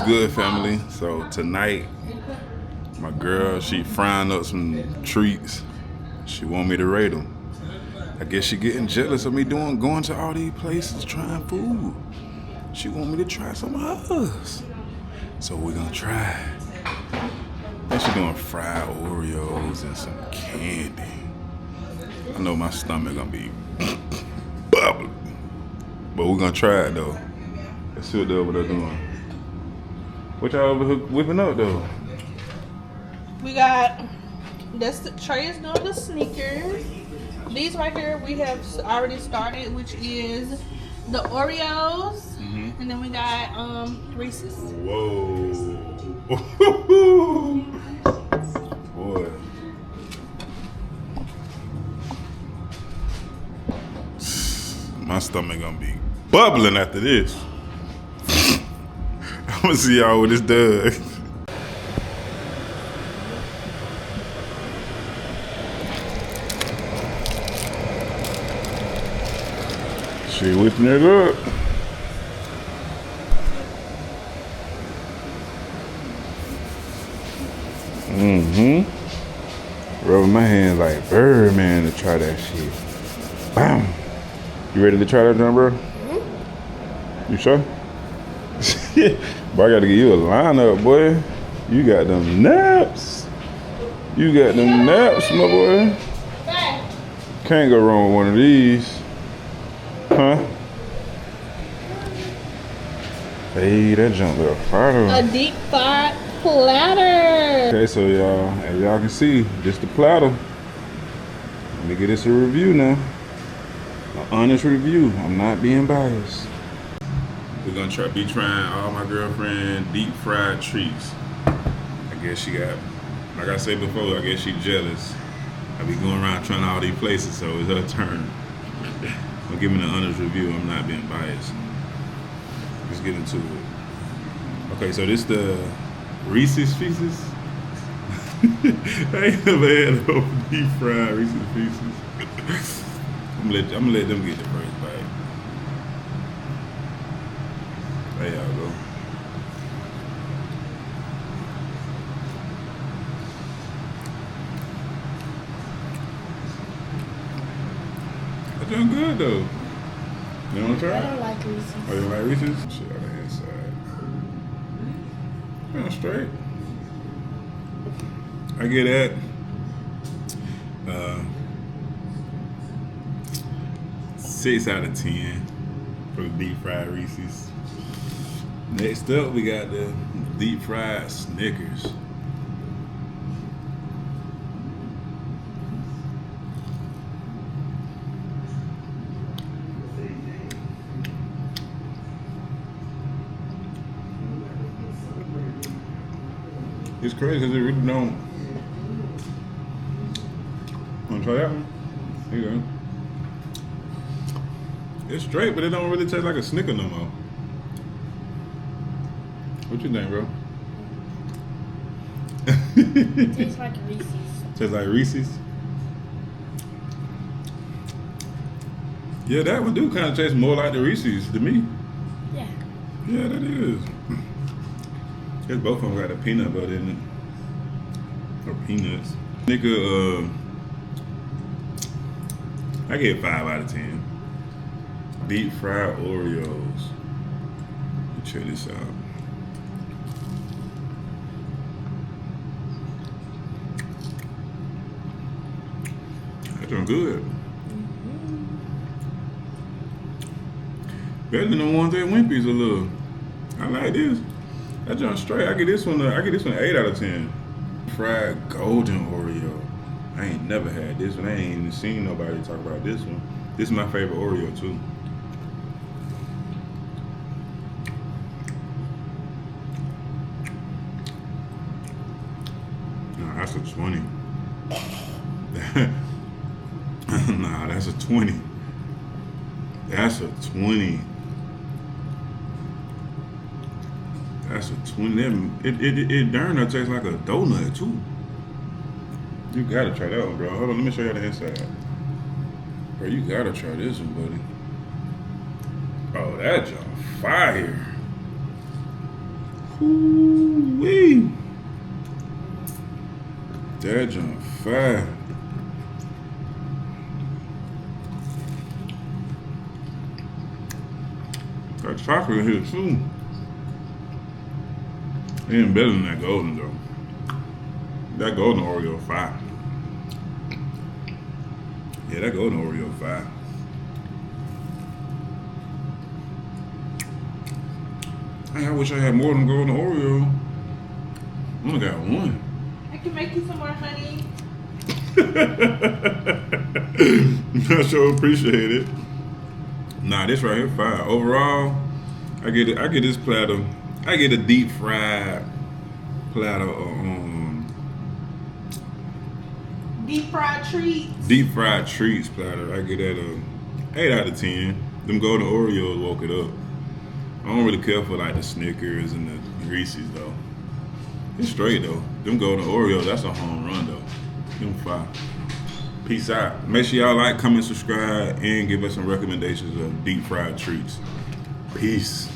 good, family? So tonight, my girl, she frying up some treats. She want me to rate them. I guess she getting jealous of me going to all these places trying food. She want me to try some of hers. So we're gonna try. And she doing fried Oreos and some candy. I know my stomach gonna be bubbling. But we're gonna try it though. Let's see what they're over there doing. What y'all over here whipping up though? We got, the tray is doing the Snickers. These right here we have already started, which is the Oreos. And then we got Reese's. Whoa. Boy. My stomach gonna be bubbling after this. I'm gonna see y'all what this does. She whipping it up. Rubbing my hands like Birdman to try that shit. Bam. You ready to try that, John, bro? You sure? Boy, I gotta give you a lineup, boy. You got them naps. You got them naps, my boy. Can't go wrong with one of these. Huh? Hey, that junk little fire. A deep fried platter. Okay, so y'all, as y'all can see, this the platter. Let me get this a review now. An honest review. I'm not being biased. We're gonna be trying all my girlfriend deep fried treats. I guess she got, like I said before, I guess she jealous. I be going around trying all these places, so it's her turn. I'm giving an honest review. I'm not being biased. Let's get into it. Okay, so this the Reese's Pieces. I ain't never had no deep fried Reese's Pieces. I'm gonna let them get the first bite. There y'all go. That's doing good though. You wanna try? I don't like Reese's. Oh, you don't like Reese's? Shit on the inside. Yeah, straight. I get that. 6 out of 10 for the deep fried Reese's. Next up, we got the deep fried Snickers. It's crazy because it really don't. Wanna try that one? Here you go. It's straight, but it don't really taste like a Snicker no more. What you think, bro? Tastes like Reese's. Tastes like Reese's? Yeah, that one do kind of taste more like the Reese's to me. Yeah. Yeah, that is. Guess both of them got a peanut butter in it. Or peanuts. Snicker, I get 5 out of 10. Deep fried Oreos. Check this out. That's doing good. Better than the ones at Wimpy's a little. I like this. That junk straight. I get this one 8 out of 10. Fried golden Oreo. I ain't never had this one. I ain't even seen nobody talk about this one. This is my favorite Oreo too. Nah, that's a 20. Nah, that's a 20. That's a 20. That's a 20. It darn near tastes like a donut too. You gotta try that one, bro. Hold on, let me show you the inside. Bro, you gotta try this one, buddy. Oh, that junk fire. Ooh-wee. That junk fire. Got chocolate in here too. It ain't better than that golden though. That golden Oreo fire. Yeah, that golden Oreo fire. Hey, I wish I had more than golden Oreo. I only got one. I can make you some more honey. I sure appreciate it. Nah, this right here fire. Overall, I get this platter. I get a deep fried platter of Deep fried treats. deep fried treats platter. I get that a 8 out of 10. Them golden Oreos woke it up. I don't really care for like the Snickers and the Reese's though. It's straight though. Them golden Oreos, that's a home run though. Them fire. Peace out. Make sure y'all like, comment, subscribe, and give us some recommendations of deep fried treats. Peace.